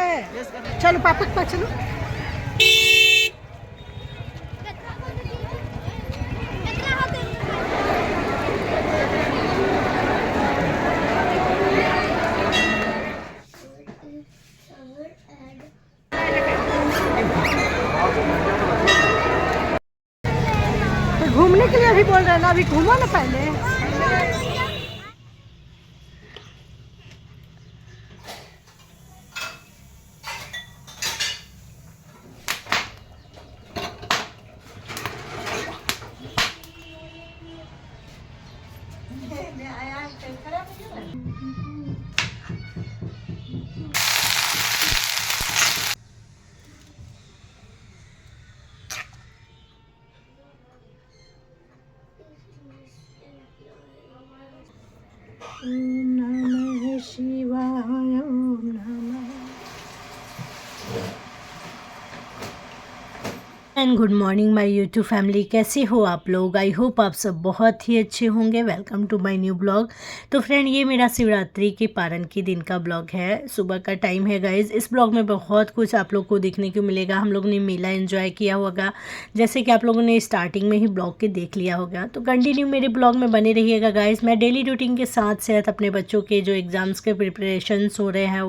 है। चलो पापा के पास चलो। तो घूमने के लिए अभी बोल रहे हैं ना, अभी घूमो ना पहले। ओम नमः शिवाय, ओम नमः। And good morning my YouTube family, कैसे हो आप लोग? आई होप आप सब बहुत ही अच्छे होंगे। Welcome to my new blog. तो फ्रेंड, ये मेरा शिवरात्रि के पारण के दिन का ब्लॉग है। सुबह का टाइम है गाइज। इस ब्लॉग में बहुत कुछ आप लोग को देखने को मिलेगा। हम लोग ने मेला एंजॉय किया होगा, जैसे कि आप लोगों ने स्टार्टिंग में ही ब्लॉग के देख लिया होगा। तो कंटिन्यू मेरे ब्लॉग में बने रहिएगा गाइज। मैं डेली रूटीन के साथ साथ अपने बच्चों के जो एग्ज़ाम्स के प्रिपरेशंस हो रहे हैं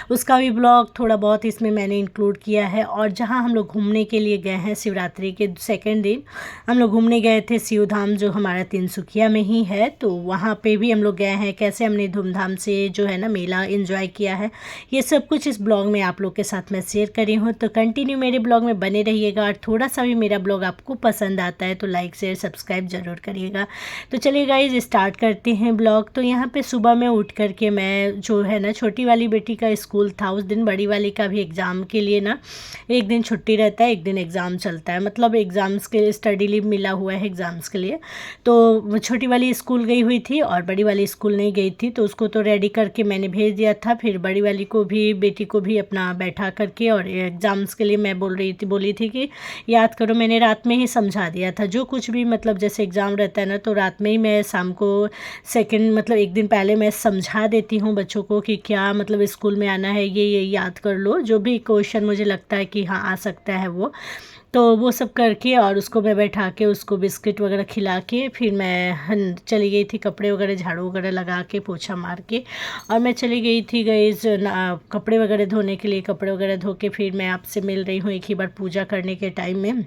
उसका भी ब्लॉग थोड़ा बहुत इसमें मैंने इंक्लूड किया है। और जहाँ हम लोग घूमने के लिए गए हैं, शिवरात्रि के सेकंड दिन हम लोग घूमने गए थे शिव धाम, जो हमारा तिनसुकिया में ही है। तो वहाँ पे भी हम लोग गए हैं, कैसे हमने धूमधाम से जो है ना मेला एंजॉय किया है, ये सब कुछ इस ब्लॉग में आप लोग के साथ मैं शेयर करी हूँ। तो कंटिन्यू मेरे ब्लॉग में बने रहिएगा। और थोड़ा सा भी मेरा ब्लॉग आपको पसंद आता है तो लाइक शेयर सब्सक्राइब जरूर करिएगा। तो चलिए गाइज स्टार्ट करते हैं ब्लॉग। तो यहाँ पे सुबह में उठ करके मैं जो है ना, छोटी वाली बेटी का स्कूल था उस दिन, बड़ी वाली का भी एग्ज़ाम के लिए ना एक दिन छुट्टी रहता है, एक दिन एग्ज़ाम चलता है, मतलब एग्ज़ाम्स के स्टडी लीव मिला हुआ है एग्ज़ाम्स के लिए। तो छोटी वाली स्कूल गई हुई थी और बड़ी वाली स्कूल नहीं गई थी, तो उसको तो रेडी करके मैंने भेज दिया था। फिर बड़ी वाली को भी, बेटी को भी अपना बैठा करके, और एग्ज़ाम्स के लिए मैं बोली थी कि याद करो। मैंने रात में ही समझा दिया था जो कुछ भी, मतलब जैसे एग्ज़ाम रहता है ना, तो रात में ही मैं शाम को मतलब एक दिन पहले मैं समझा देती हूँ बच्चों को कि क्या मतलब स्कूल में आना है, ये याद कर लो, जो भी क्वेश्चन मुझे लगता है कि हाँ आ सकता है वो सब करके, और उसको मैं बैठा के उसको बिस्किट वगैरह खिला के फिर मैं चली गई थी कपड़े वगैरह झाड़ू वगैरह लगा के पोछा मार के, और मैं चली गई थी कपड़े वगैरह धोने के लिए। कपड़े वगैरह धो के फिर मैं आपसे मिल रही हूँ एक ही बार पूजा करने के टाइम में।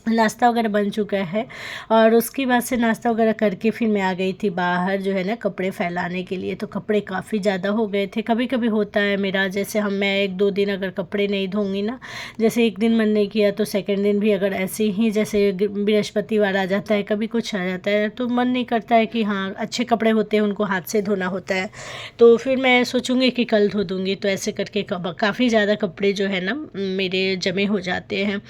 नाश्ता वगैरह बन चुका है, और उसके बाद से नाश्ता वगैरह करके फिर मैं आ गई थी बाहर जो है ना कपड़े फैलाने के लिए। तो कपड़े काफ़ी ज़्यादा हो गए थे। कभी कभी होता है मेरा, जैसे मैं एक दो दिन अगर कपड़े नहीं धोंगी ना, जैसे एक दिन मन नहीं किया तो सेकंड दिन भी अगर ऐसे ही, जैसे बृहस्पतिवार आ जाता है, कभी कुछ आ जाता है, तो मन नहीं करता है कि हाँ अच्छे कपड़े होते हैं उनको हाथ से धोना होता है, तो फिर मैं सोचूंगी कि कल धो दूँगी। तो ऐसे करके काफ़ी ज़्यादा कपड़े जो है ना मेरे जमे हो जाते हैं।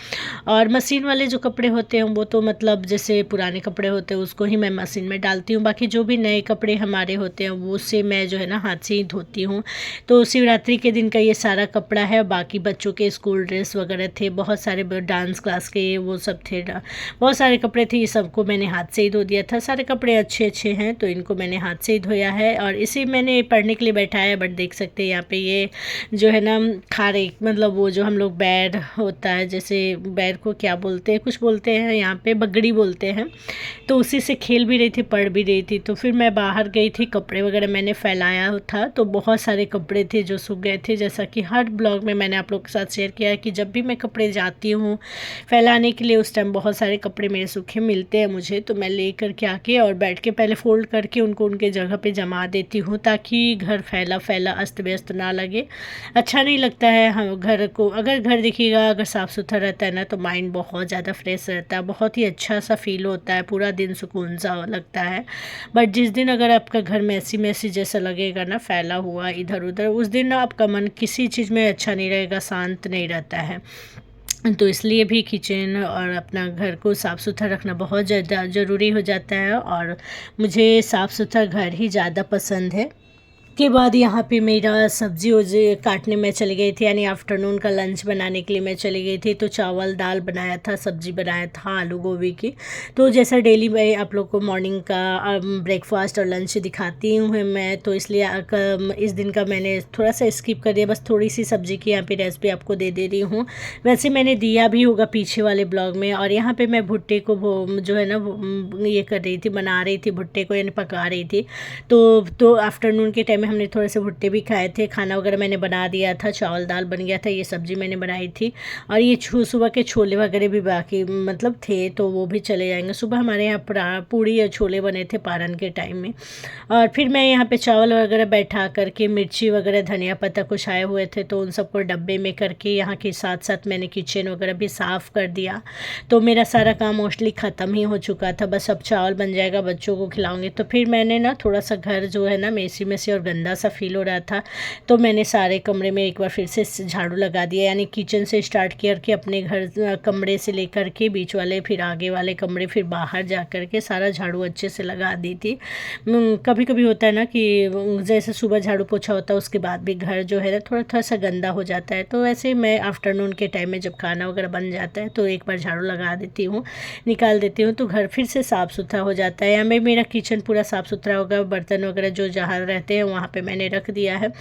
और मशीन वाले जो कपड़े होते हैं वो तो मतलब जैसे पुराने कपड़े होते हैं उसको ही मैं मशीन में डालती हूँ, बाकी जो भी नए कपड़े हमारे होते हैं वो से मैं जो है ना हाथ से ही धोती हूँ। तो शिवरात्रि के दिन का ये सारा कपड़ा है। बाकी बच्चों के स्कूल ड्रेस वगैरह थे, बहुत सारे डांस क्लास के वो सब थे, बहुत सारे कपड़े थे, ये सबको मैंने हाथ से ही धो दिया था। सारे कपड़े अच्छे अच्छे हैं तो इनको मैंने हाथ से ही धोया है। और इसे मैंने पढ़ने के लिए बैठाया, बट देख सकते हैं यहाँ पे ये जो है ना खारे, मतलब वो जो हम लोग बैर होता है, जैसे बैर को क्या बोलते हैं, कुछ बोलते हैं यहाँ पे बगड़ी बोलते हैं, तो उसी से खेल भी रही थी पढ़ भी रही थी। तो फिर मैं बाहर गई थी, कपड़े वगैरह मैंने फैलाया था, तो बहुत सारे कपड़े थे जो सूख गए थे। जैसा कि हर ब्लॉग में मैंने आप लोग के साथ शेयर किया है कि जब भी मैं कपड़े जाती हूँ फैलाने के लिए उस टाइम बहुत सारे कपड़े मेरे सूखे मिलते हैं मुझे, तो मैं ले कर के आके और बैठ के पहले फोल्ड करके उनको उनके जगह पे जमा देती हूँ, ताकि घर फैला फैला अस्त व्यस्त ना लगे, अच्छा नहीं लगता है। हम घर को, अगर घर देखिएगा अगर साफ़ सुथरा रहता है ना तो माइंड बहुत ज़्यादा फ्रेश रहता है, बहुत ही अच्छा सा फील होता है, पूरा दिन सुकून सा लगता है। बट जिस दिन अगर आपका घर मैसी मैसी जैसा लगेगा ना, फैला हुआ इधर उधर, उस दिन ना आपका मन किसी चीज़ में अच्छा नहीं रहेगा, शांत नहीं रहता है। तो इसलिए भी किचन और अपना घर को साफ़ सुथरा रखना बहुत ज़्यादा ज़रूरी हो जाता है, और मुझे साफ़ सुथरा घर ही ज़्यादा पसंद है। के बाद यहाँ पे मेरा सब्जी वब्जी काटने में चली गई थी, यानी आफ्टरनून का लंच बनाने के लिए मैं चली गई थी। तो चावल दाल बनाया था, सब्जी बनाया था आलू गोभी की। तो जैसा डेली मैं आप लोग को मॉर्निंग का ब्रेकफास्ट और लंच दिखाती हूँ मैं, तो इसलिए इस दिन का मैंने थोड़ा सा स्किप कर दिया, बस थोड़ी सी सब्जी की यहाँ पे रेसिपी आपको दे दे रही हूँ। वैसे मैंने दिया भी होगा पीछे वाले ब्लॉग में। और यहाँ पर मैं भुट्टे को जो है ना ये कर रही थी, बना रही थी भुट्टे को, यानी पका रही थी। तो आफ्टरनून के टाइम में हमने थोड़े से भुट्टे भी खाए थे। खाना वगैरह मैंने बना दिया था, चावल दाल बन गया था, ये सब्ज़ी मैंने बनाई थी। और ये सुबह के छोले वगैरह भी बाकी मतलब थे, तो वो भी चले जाएंगे। सुबह हमारे यहाँ पूड़ी और छोले बने थे पारन के टाइम में। और फिर मैं यहाँ पे चावल वगैरह बैठा करके, मिर्ची वगैरह धनिया पत्ता कुछ आए हुए थे, तो उन सबको डब्बे में करके यहाँ के साथ साथ मैंने किचन वगैरह भी साफ़ कर दिया। तो मेरा सारा काम मोस्टली ख़त्म ही हो चुका था, बस अब चावल बन जाएगा, बच्चों को खिलाऊंगी। तो फिर मैंने ना थोड़ा सा घर जो है ना मेसी मेसी और गंदा सा फील हो रहा था, तो मैंने सारे कमरे में एक बार फिर से झाड़ू लगा दिया। यानी किचन से स्टार्ट किया कि अपने घर कमरे से लेकर के बीच वाले, फिर आगे वाले कमरे, फिर बाहर जा कर के सारा झाड़ू अच्छे से लगा दी थी। कभी कभी होता है ना कि जैसे सुबह झाड़ू पोछा होता है, उसके बाद भी घर जो है ना थोड़ा थोड़ा सा गंदा हो जाता है। तो वैसे मैं आफ्टरनून के टाइम में जब खाना वगैरह बन जाता है तो एक बार झाड़ू लगा देती हूँ, निकाल देती हूँ, तो घर फिर से साफ़ सुथरा हो जाता है। या मैं मेरा किचन पूरा साफ़ सुथरा होगा, बर्तन वगैरह जो जहाँ रहते हैं वहाँ पे मैंने रख दिया है।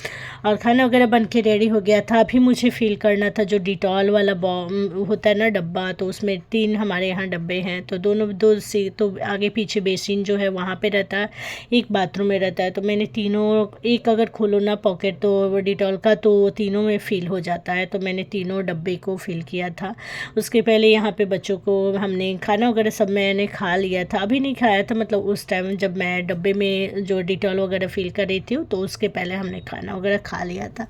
और खाना वगैरह बन के रेडी हो गया था। अभी मुझे फ़ील करना था जो डिटॉल वाला होता है ना डब्बा, तो उसमें 3 हमारे यहाँ डब्बे हैं, तो दो से तो आगे पीछे बेसिन जो है वहाँ पे रहता है, एक बाथरूम में रहता है। तो मैंने तीनों, एक अगर खोलो ना पॉकेट तो डिटॉल का, तो तीनों में फ़िल हो जाता है, तो मैंने तीनों डब्बे को फ़िल किया था। उसके पहले यहाँ पे बच्चों को हमने खाना वगैरह सब मैंने खा लिया था, अभी नहीं खाया था, मतलब उस टाइम जब मैं डब्बे में जो डिटॉल वगैरह फ़िल कर रही थी, तो उसके पहले हमने खाना वगैरह खा लिया था।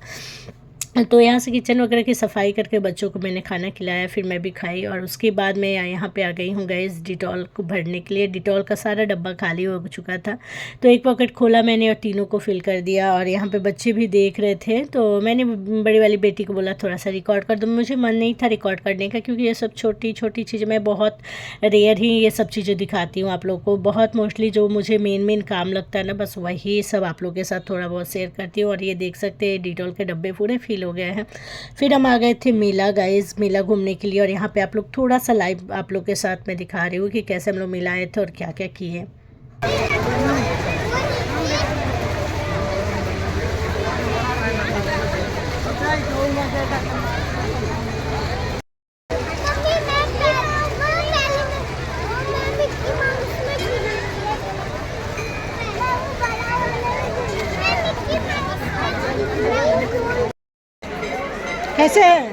तो यहाँ से किचन वगैरह की सफाई करके बच्चों को मैंने खाना खिलाया, फिर मैं भी खाई। और उसके बाद मैं यहाँ पे आ गई हूँ गाइस डिटॉल को भरने के लिए। डिटॉल का सारा डब्बा खाली हो चुका था, तो एक पॉकेट खोला मैंने और तीनों को फिल कर दिया। और यहाँ पे बच्चे भी देख रहे थे, तो मैंने बड़ी वाली बेटी को बोला थोड़ा सा रिकॉर्ड कर दो। मुझे मन नहीं था रिकॉर्ड करने का, क्योंकि ये सब छोटी छोटी चीज़ें, मैं बहुत रेयर ही ये सब चीज़ें दिखाती हूँ आप लोग को। बहुत मोस्टली जो मुझे मेन काम लगता है ना, बस वही सब आप लोग के साथ थोड़ा बहुत शेयर करती हूँ। और ये देख सकते हैं डिटॉल के डब्बे पूरे फिल हो गए हैं। फिर हम आ गए थे मेला गाइस, मेला घूमने के लिए। और यहाँ पे आप लोग थोड़ा सा लाइव आप लोग के साथ मैं दिखा रही हूँ कि कैसे हम लोग मेला आए थे और क्या क्या किए। कैसे है?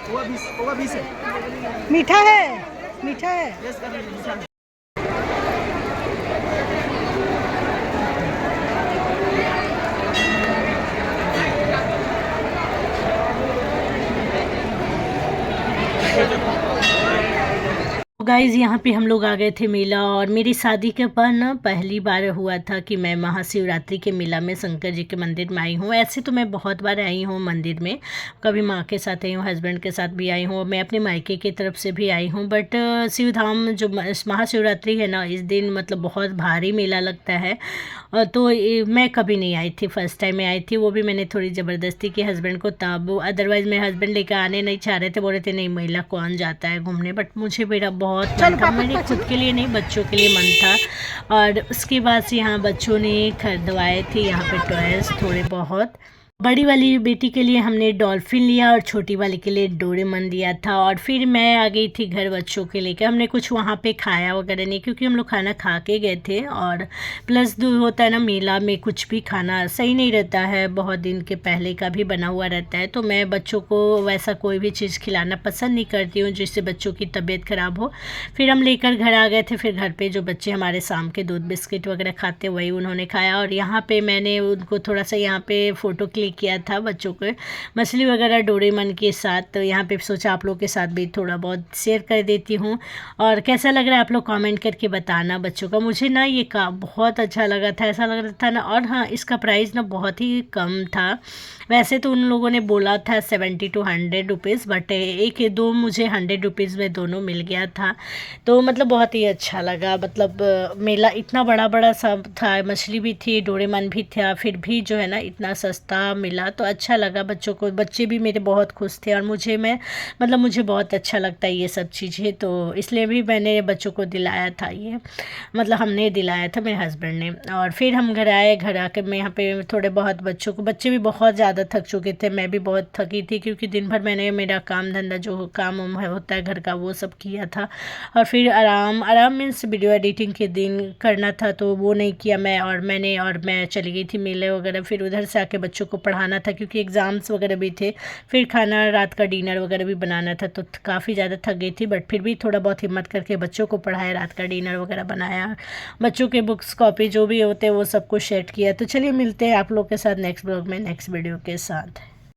वो 20 है। मीठा है, मीठा है। गाइज़ यहाँ पे हम लोग आ गए थे मेला। और मेरी शादी के बाद ना पहली बार हुआ था कि मैं महाशिवरात्रि के मेला में शंकर जी के मंदिर में आई हूँ। ऐसे तो मैं बहुत बार आई हूँ मंदिर में, कभी माँ के साथ आई हूँ, हस्बैंड के साथ भी आई हूँ, मैं अपने मायके की तरफ से भी आई हूँ। बट शिवधाम जो महाशिवरात्रि है ना, इस दिन मतलब बहुत भारी मेला लगता है। तो मैं कभी नहीं आई थी, फर्स्ट टाइम मैं आई थी, वो भी मैंने थोड़ी ज़बरदस्ती की हस्बैंड को, तब अदरवाइज़ मेरे हस्बैंड लेकर आने नहीं चाह रहे थे, बोल रहे थे नहीं मेला कौन जाता है घूमने। बट मुझे मेरा बहुत मन था, मेरे खुद के लिए नहीं बच्चों के लिए मन था। और उसके बाद से यहाँ बच्चों ने खरीदवाए थे यहाँ पे टॉयज़ थोड़े बहुत। बड़ी वाली बेटी के लिए हमने डॉल्फिन लिया और छोटी वाली के लिए डोरेमोन लिया था। और फिर मैं आ गई थी घर बच्चों के लेकर। हमने कुछ वहाँ पे खाया वगैरह नहीं, क्योंकि हम लोग खाना खा के गए थे। और प्लस जो होता है ना मेला में कुछ भी खाना सही नहीं रहता है, बहुत दिन के पहले का भी बना हुआ रहता है। तो मैं बच्चों को वैसा कोई भी चीज़ खिलाना पसंद नहीं करती हूँ जिससे बच्चों की तबीयत ख़राब हो। फिर हम लेकर घर आ गए थे। फिर घर पर जो बच्चे हमारे शाम के दूध बिस्किट वगैरह खाते वही उन्होंने खाया। और यहाँ पर मैंने उनको थोड़ा सा यहाँ पर फ़ोटो क्लिक किया था बच्चों को मछली वगैरह डोरेमोन के साथ, तो यहाँ पे सोचा आप लोग के साथ भी थोड़ा बहुत शेयर कर देती हूँ। और कैसा लग रहा है आप लोग कमेंट करके बताना बच्चों का। मुझे ना ये बहुत अच्छा लगा था, ऐसा लग रहा था ना। और हाँ, इसका प्राइस ना बहुत ही कम था। वैसे तो उन लोगों ने बोला था 70 to 100 रुपीज़, बट एक दो मुझे 100 रुपीज़ में दोनों मिल गया था। तो मतलब बहुत ही अच्छा लगा। मतलब मेला इतना बड़ा बड़ा सब था, मछली भी थी, डोरेमोन भी था, फिर भी जो है ना इतना सस्ता मिला, तो अच्छा लगा बच्चों को। बच्चे भी मेरे बहुत खुश थे, और मुझे बहुत अच्छा लगता है ये सब चीज़ें, तो इसलिए भी मैंने बच्चों को दिलाया था ये। मतलब हमने दिलाया था, मेरे हस्बैंड ने। और फिर हम घर आए, घर आके मैं यहाँ पे थोड़े बहुत बच्चे भी बहुत ज़्यादा थक चुके थे, मैं भी बहुत थकी थी, क्योंकि दिन भर मैंने मेरा काम धंधा जो काम होता है घर का वो सब किया था। और फिर आराम मीन्स वीडियो एडिटिंग के दिन करना था, तो वो नहीं किया मैं चली गई थी मेले वगैरह। फिर उधर से आके बच्चों को पढ़ाना था, क्योंकि एग्ज़ाम्स वगैरह भी थे। फिर खाना, रात का डिनर वगैरह भी बनाना था, तो काफ़ी ज़्यादा थक गई थी, बट फिर भी थोड़ा बहुत हिम्मत करके बच्चों को पढ़ाया, रात का डिनर वगैरह बनाया, बच्चों के बुक्स कॉपी जो भी होते हैं वो सब कुछ सेट किया। तो चलिए मिलते हैं आप लोग के साथ नेक्स्ट ब्लॉग में, नेक्स्ट वीडियो के साथ।